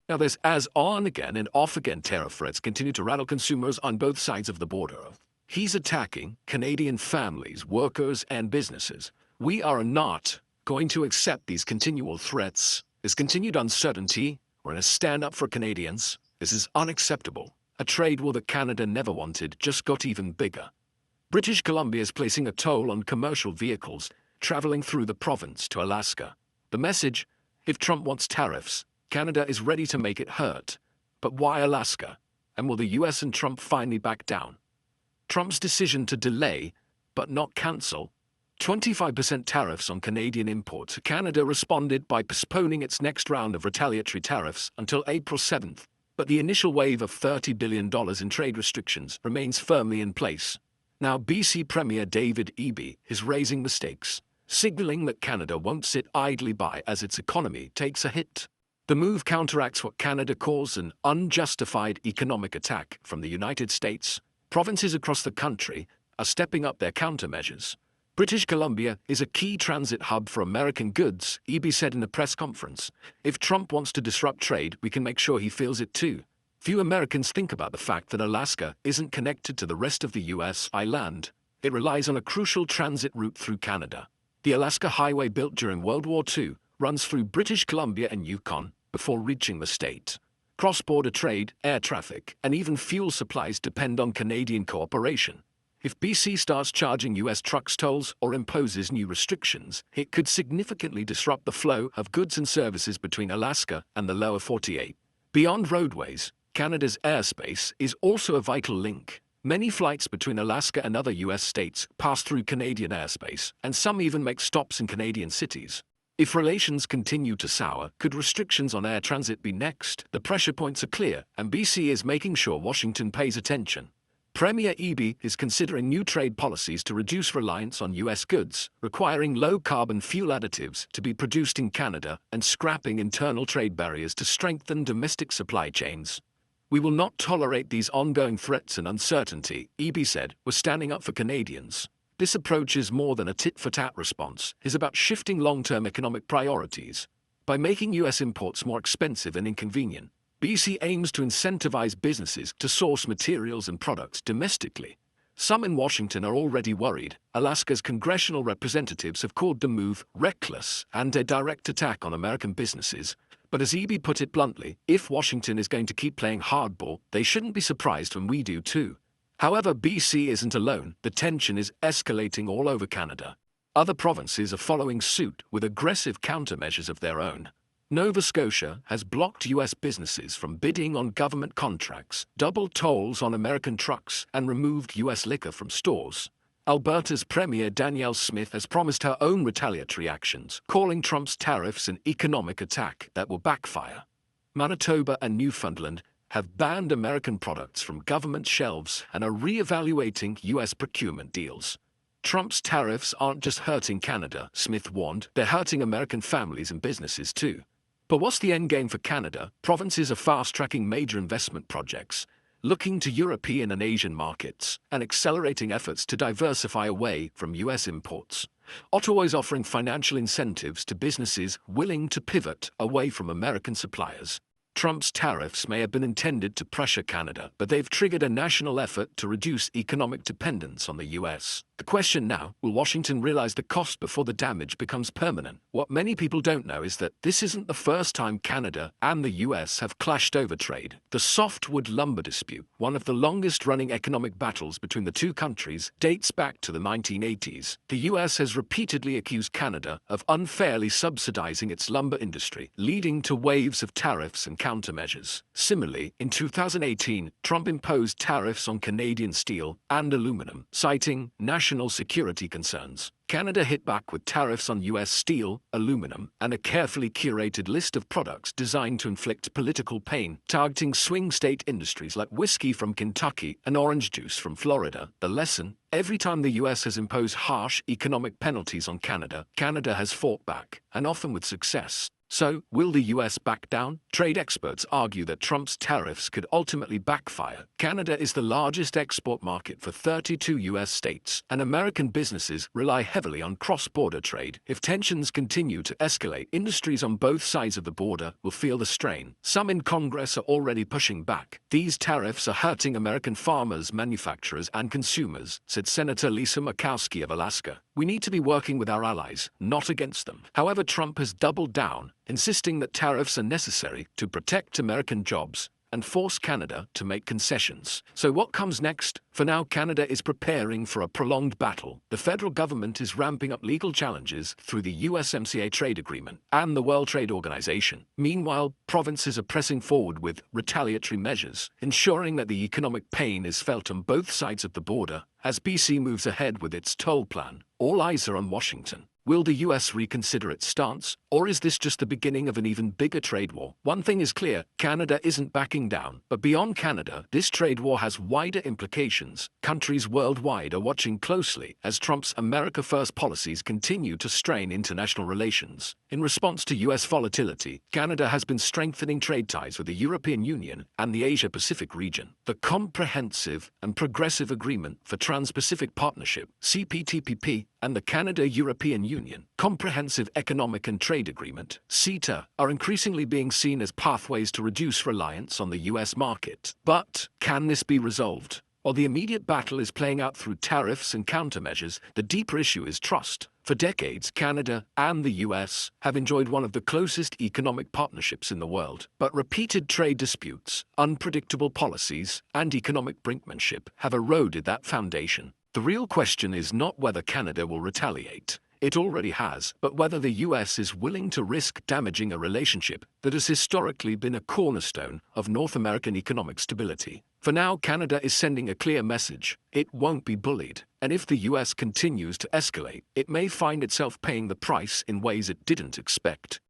Now, there's as on-again and off-again tariff threats continue to rattle consumers on both sides of the border. He's attacking Canadian families, workers, and businesses. We are not going to accept these continual threats, this continued uncertainty. We're in a stand-up for Canadians. This is unacceptable. A trade war that Canada never wanted just got even bigger. British Columbia is placing a toll on commercial vehicles traveling through the province to Alaska. The message: if Trump wants tariffs, Canada is ready to make it hurt. But why Alaska? And will the US and Trump finally back down? Trump's decision to delay, but not cancel, 25% tariffs on Canadian imports. Canada responded by postponing its next round of retaliatory tariffs until April 7th, but the initial wave of $30 billion in trade restrictions remains firmly in place. Now, BC Premier David Eby is raising the stakes, signaling that Canada won't sit idly by as its economy takes a hit. The move counteracts what Canada calls an unjustified economic attack from the United States. Provinces across the country are stepping up their countermeasures. British Columbia is a key transit hub for American goods, Eby said in a press conference. If Trump wants to disrupt trade, we can make sure he feels it too. Few Americans think about the fact that Alaska isn't connected to the rest of the U.S. land. It relies on a crucial transit route through Canada. The Alaska Highway, built during World War II, runs through British Columbia and Yukon before reaching the state. Cross-border trade, air traffic, and even fuel supplies depend on Canadian cooperation. If BC starts charging U.S. trucks tolls or imposes new restrictions, it could significantly disrupt the flow of goods and services between Alaska and the lower 48. Beyond roadways, Canada's airspace is also a vital link. Many flights between Alaska and other U.S. states pass through Canadian airspace, and some even make stops in Canadian cities. If relations continue to sour, could restrictions on air transit be next? The pressure points are clear, and BC is making sure Washington pays attention. Premier Eby is considering new trade policies to reduce reliance on U.S. goods, requiring low-carbon fuel additives to be produced in Canada and scrapping internal trade barriers to strengthen domestic supply chains. We will not tolerate these ongoing threats and uncertainty, Eby said. We're standing up for Canadians. This approach is more than a tit-for-tat response. It's about shifting long-term economic priorities. By making U.S. imports more expensive and inconvenient, BC aims to incentivize businesses to source materials and products domestically. Some in Washington are already worried. Alaska's congressional representatives have called the move reckless and a direct attack on American businesses. But as Eby put it bluntly, if Washington is going to keep playing hardball, they shouldn't be surprised when we do too. However, BC isn't alone. The tension is escalating all over Canada. Other provinces are following suit with aggressive countermeasures of their own. Nova Scotia has blocked U.S. businesses from bidding on government contracts, doubled tolls on American trucks, and removed U.S. liquor from stores. Alberta's Premier Danielle Smith has promised her own retaliatory actions, calling Trump's tariffs an economic attack that will backfire. Manitoba and Newfoundland have banned American products from government shelves and are re-evaluating U.S. procurement deals. Trump's tariffs aren't just hurting Canada, Smith warned, they're hurting American families and businesses too. But what's the endgame for Canada? Provinces are fast-tracking major investment projects, looking to European and Asian markets, and accelerating efforts to diversify away from U.S. imports. Ottawa is offering financial incentives to businesses willing to pivot away from American suppliers. Trump's tariffs may have been intended to pressure Canada, but they've triggered a national effort to reduce economic dependence on the U.S. The question now, will Washington realize the cost before the damage becomes permanent? What many people don't know is that this isn't the first time Canada and the U.S. have clashed over trade. The softwood lumber dispute, one of the longest-running economic battles between the two countries, dates back to the 1980s. The U.S. has repeatedly accused Canada of unfairly subsidizing its lumber industry, leading to waves of tariffs and countermeasures. Similarly, in 2018, Trump imposed tariffs on Canadian steel and aluminum, citing national security concerns. Canada hit back with tariffs on U.S. steel, aluminum, and a carefully curated list of products designed to inflict political pain, targeting swing state industries like whiskey from Kentucky and orange juice from Florida. The lesson: every time the U.S. has imposed harsh economic penalties on Canada, Canada has fought back, and often with success. So, will the US back down? Trade experts argue that Trump's tariffs could ultimately backfire. Canada is the largest export market for 32 US states, and American businesses rely heavily on cross-border trade. If tensions continue to escalate, industries on both sides of the border will feel the strain. Some in Congress are already pushing back. These tariffs are hurting American farmers, manufacturers, and consumers, said Senator Lisa Murkowski of Alaska. We need to be working with our allies, not against them. However, Trump has doubled down, insisting that tariffs are necessary to protect American jobs and force Canada to make concessions. So what comes next? For now, Canada is preparing for a prolonged battle. The federal government is ramping up legal challenges through the USMCA trade agreement and the World Trade Organization. Meanwhile, provinces are pressing forward with retaliatory measures, ensuring that the economic pain is felt on both sides of the border. As BC moves ahead with its toll plan, all eyes are on Washington. Will the US reconsider its stance, or is this just the beginning of an even bigger trade war? One thing is clear, Canada isn't backing down. But beyond Canada, this trade war has wider implications. Countries worldwide are watching closely as Trump's America First policies continue to strain international relations. In response to US volatility, Canada has been strengthening trade ties with the European Union and the Asia-Pacific region. The Comprehensive and Progressive Agreement for Trans-Pacific Partnership, CPTPP, and the Canada-European Union Comprehensive Economic and Trade Agreement, CETA, are increasingly being seen as pathways to reduce reliance on the US market. But can this be resolved? While the immediate battle is playing out through tariffs and countermeasures, the deeper issue is trust. For decades, Canada and the US have enjoyed one of the closest economic partnerships in the world. But repeated trade disputes, unpredictable policies, and economic brinkmanship have eroded that foundation. The real question is not whether Canada will retaliate. It already has, but whether the US is willing to risk damaging a relationship that has historically been a cornerstone of North American economic stability. For now, Canada is sending a clear message. It won't be bullied. And if the US continues to escalate, it may find itself paying the price in ways it didn't expect.